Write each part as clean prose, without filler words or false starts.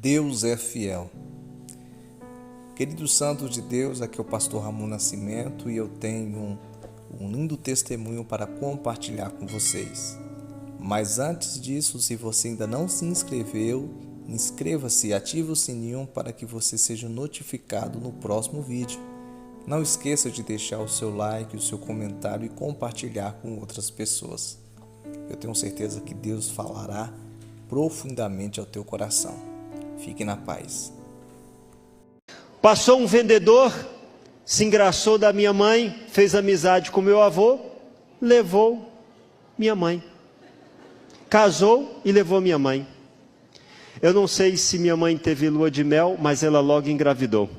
Deus é fiel. Queridos santos de Deus, aqui é o pastor Ramon Nascimento e eu tenho um lindo testemunho para compartilhar com vocês. Mas antes disso, se você ainda não se inscreveu, inscreva-se e ative o sininho para que você seja notificado no próximo vídeo. Não esqueça de deixar o seu like, o seu comentário e compartilhar com outras pessoas. Eu tenho certeza que Deus falará profundamente ao teu coração. Fique na paz. Passou um vendedor, se engraçou da minha mãe, fez amizade com meu avô, levou minha mãe. Casou e levou minha mãe. Eu não sei se minha mãe teve lua de mel, mas ela logo engravidou.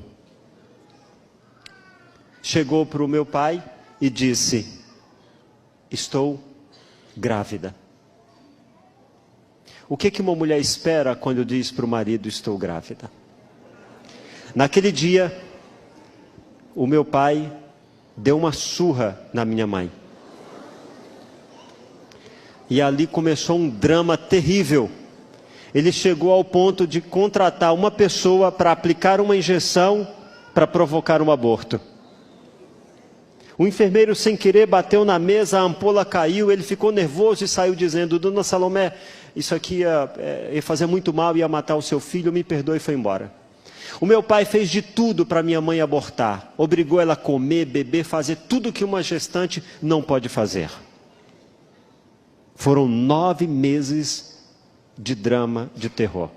Chegou para o meu pai e disse: estou grávida. O que uma mulher espera quando diz para o marido: estou grávida? Naquele dia, o meu pai deu uma surra na minha mãe. E ali começou um drama terrível. Ele chegou ao ponto de contratar uma pessoa para aplicar uma injeção para provocar um aborto. O enfermeiro, sem querer, bateu na mesa, a ampola caiu, ele ficou nervoso e saiu dizendo: Dona Salomé, isso aqui ia fazer muito mal, ia matar o seu filho, me perdoe, e foi embora. O meu pai fez de tudo para minha mãe abortar, obrigou ela a comer, beber, fazer tudo que uma gestante não pode fazer. Foram 9 meses de drama, de terror.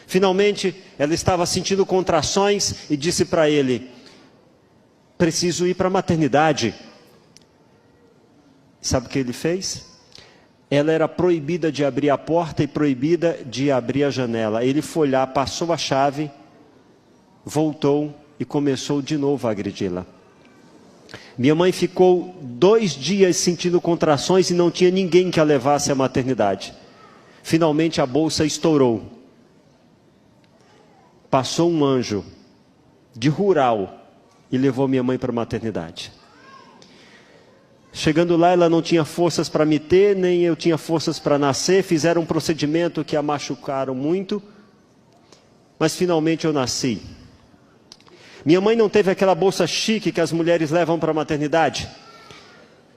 Finalmente, ela estava sentindo contrações e disse para ele: preciso ir para a maternidade. Sabe o que ele fez? Ela era proibida de abrir a porta e proibida de abrir a janela. Ele foi lá, passou a chave, voltou e começou de novo a agredi-la. Minha mãe ficou 2 dias sentindo contrações e não tinha ninguém que a levasse à maternidade. Finalmente a bolsa estourou. Passou um anjo de rural e levou minha mãe para a maternidade. Chegando lá, ela não tinha forças para me ter, nem eu tinha forças para nascer. Fizeram um procedimento que a machucaram muito, mas finalmente eu nasci. Minha mãe não teve aquela bolsa chique que as mulheres levam para a maternidade.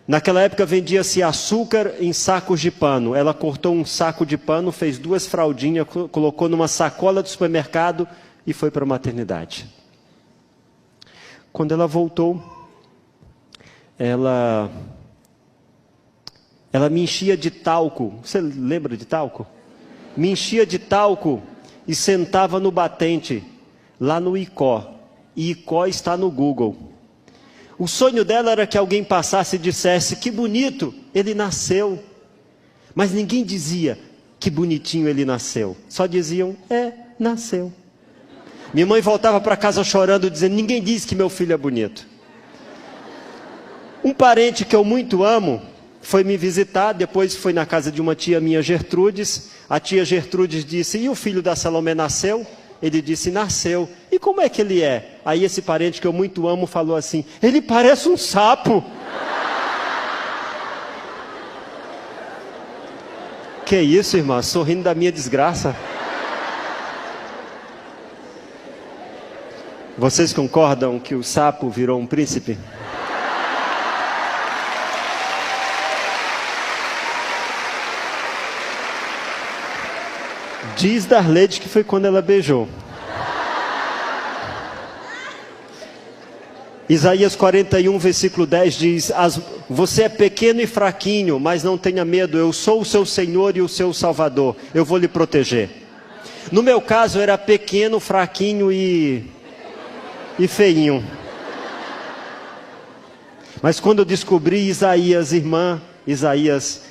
Naquela época vendia-se açúcar em sacos de pano. Ela cortou um saco de pano, fez 2 fraldinhas, colocou numa sacola do supermercado e foi para a maternidade. Quando ela voltou, ela me enchia de talco. Você lembra de talco? Me enchia de talco e sentava no batente, lá no Icó. E Icó está no Google. O sonho dela era que alguém passasse e dissesse: que bonito, ele nasceu. Mas ninguém dizia: que bonitinho ele nasceu. Só diziam: nasceu. Minha mãe voltava para casa chorando, dizendo: ninguém diz que meu filho é bonito. Um parente que eu muito amo foi me visitar, depois foi na casa de uma tia minha, Gertrudes. A tia Gertrudes disse: e o filho da Salomé nasceu? Ele disse: nasceu. E como é que ele é? Aí esse parente que eu muito amo falou assim: ele parece um sapo. Que isso, irmã? Sorrindo da minha desgraça. Vocês concordam que o sapo virou um príncipe? Diz Darlede que foi quando ela beijou. Isaías 41, versículo 10 diz: você é pequeno e fraquinho, mas não tenha medo, eu sou o seu Senhor e o seu Salvador, eu vou lhe proteger. No meu caso era pequeno, fraquinho e feinho. Mas quando eu descobri Isaías, irmã, Isaías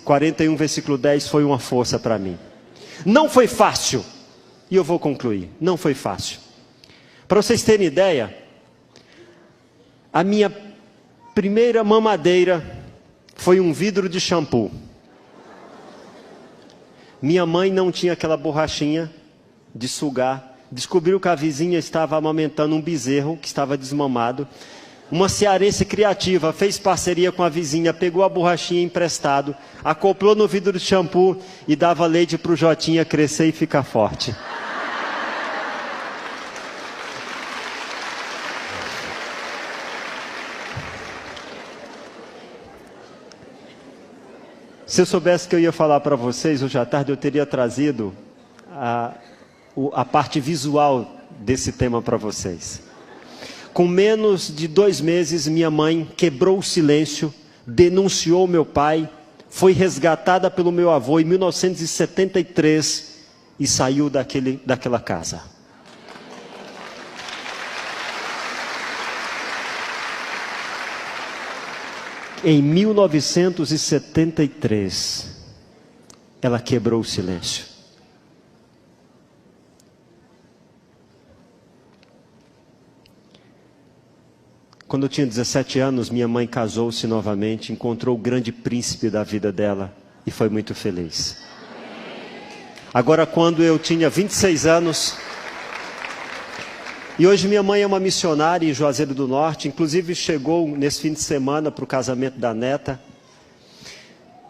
41, versículo 10 foi uma força para mim. Não foi fácil, e eu vou concluir, não foi fácil. Para vocês terem ideia, a minha primeira mamadeira foi um vidro de shampoo. Minha mãe não tinha aquela borrachinha de sugar. Descobriu que a vizinha estava amamentando um bezerro que estava desmamado. Uma cearense criativa fez parceria com a vizinha, pegou a borrachinha emprestado, acoplou no vidro de shampoo e dava leite para o Jotinha crescer e ficar forte. Se eu soubesse que eu ia falar para vocês hoje à tarde, eu teria trazido a parte visual desse tema para vocês. Com menos de 2 meses, minha mãe quebrou o silêncio, denunciou meu pai, foi resgatada pelo meu avô em 1973 e saiu daquela casa. Em 1973, ela quebrou o silêncio. Quando eu tinha 17 anos, minha mãe casou-se novamente, encontrou o grande príncipe da vida dela e foi muito feliz. Agora, quando eu tinha 26 anos, e hoje minha mãe é uma missionária em Juazeiro do Norte, inclusive chegou nesse fim de semana para o casamento da neta.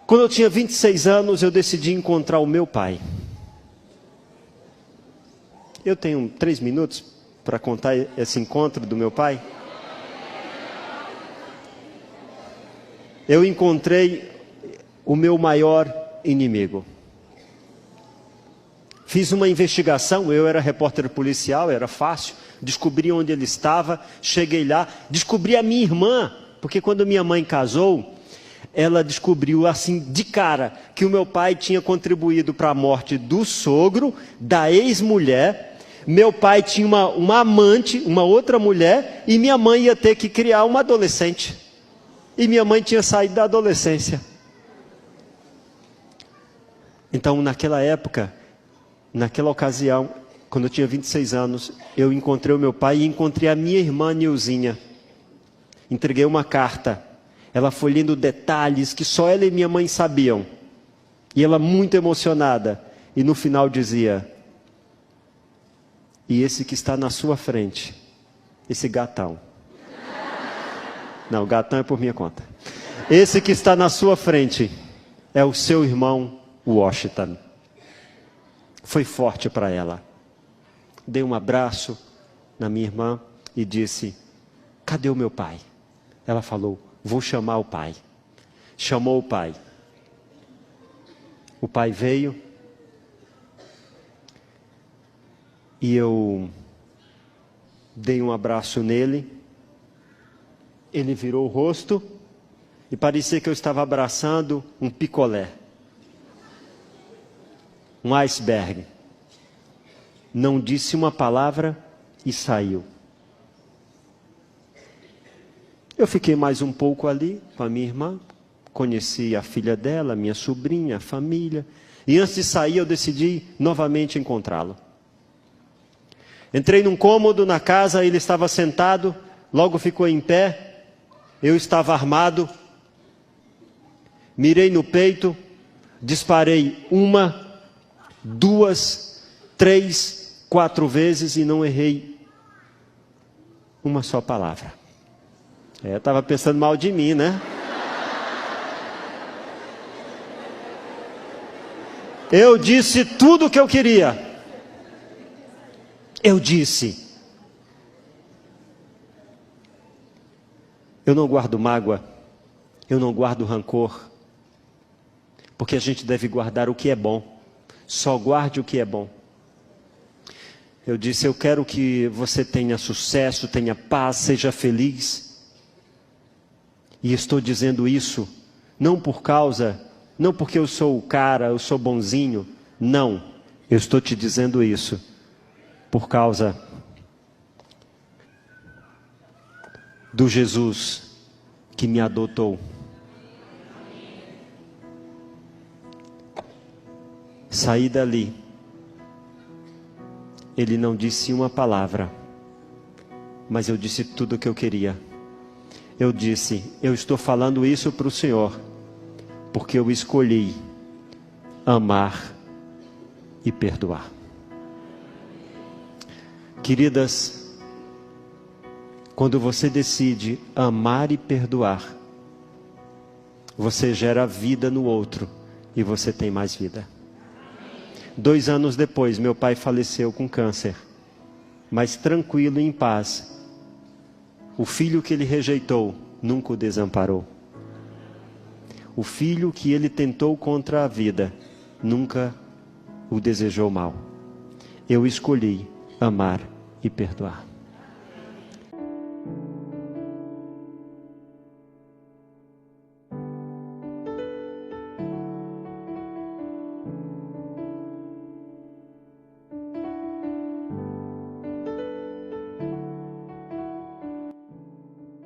Quando eu tinha 26 anos, eu decidi encontrar o meu pai. Eu tenho 3 minutos para contar esse encontro do meu pai. Eu encontrei o meu maior inimigo. Fiz uma investigação, eu era repórter policial, era fácil. Descobri onde ele estava, cheguei lá, descobri a minha irmã, porque quando minha mãe casou, ela descobriu assim de cara que o meu pai tinha contribuído para a morte do sogro, da ex-mulher. Meu pai tinha uma amante, uma outra mulher, e minha mãe ia ter que criar uma adolescente. E minha mãe tinha saído da adolescência. Então, naquela época, naquela ocasião, quando eu tinha 26 anos, eu encontrei o meu pai e encontrei a minha irmã Nilzinha. Entreguei uma carta. Ela foi lendo detalhes que só ela e minha mãe sabiam. E ela muito emocionada. E no final dizia: e esse que está na sua frente, esse gatão. Não, o gatão é por minha conta. Esse que está na sua frente é o seu irmão Washington. Foi forte para ela. Dei um abraço na minha irmã e disse: cadê o meu pai? Ela falou: vou chamar o pai. Chamou o pai. O pai veio e eu dei um abraço nele. Ele virou o rosto e parecia que eu estava abraçando um picolé, um iceberg. Não disse uma palavra e saiu. Eu fiquei mais um pouco ali com a minha irmã, conheci a filha dela, minha sobrinha, a família, e antes de sair eu decidi novamente encontrá-lo. Entrei num cômodo na casa, ele estava sentado, logo ficou em pé, eu estava armado, mirei no peito, disparei 1, 2, 3, 4 vezes e não errei uma só palavra. Estava pensando mal de mim, né? Eu disse tudo o que eu queria. Eu disse. Eu não guardo mágoa, eu não guardo rancor, porque a gente deve guardar o que é bom. Só guarde o que é bom. Eu disse: eu quero que você tenha sucesso, tenha paz, seja feliz. E estou dizendo isso não porque eu sou o cara, eu sou bonzinho. Não, eu estou te dizendo isso por causa do Jesus que me adotou. Saí dali. Ele não disse uma palavra, mas eu disse tudo o que eu queria. Eu disse: eu estou falando isso para o Senhor, porque eu escolhi amar e perdoar. Queridas, Quando você decide amar e perdoar, você gera vida no outro e você tem mais vida. 2 anos depois, meu pai faleceu com câncer, mas tranquilo e em paz. O filho que ele rejeitou nunca o desamparou. O filho que ele tentou contra a vida nunca o desejou mal. Eu escolhi amar e perdoar.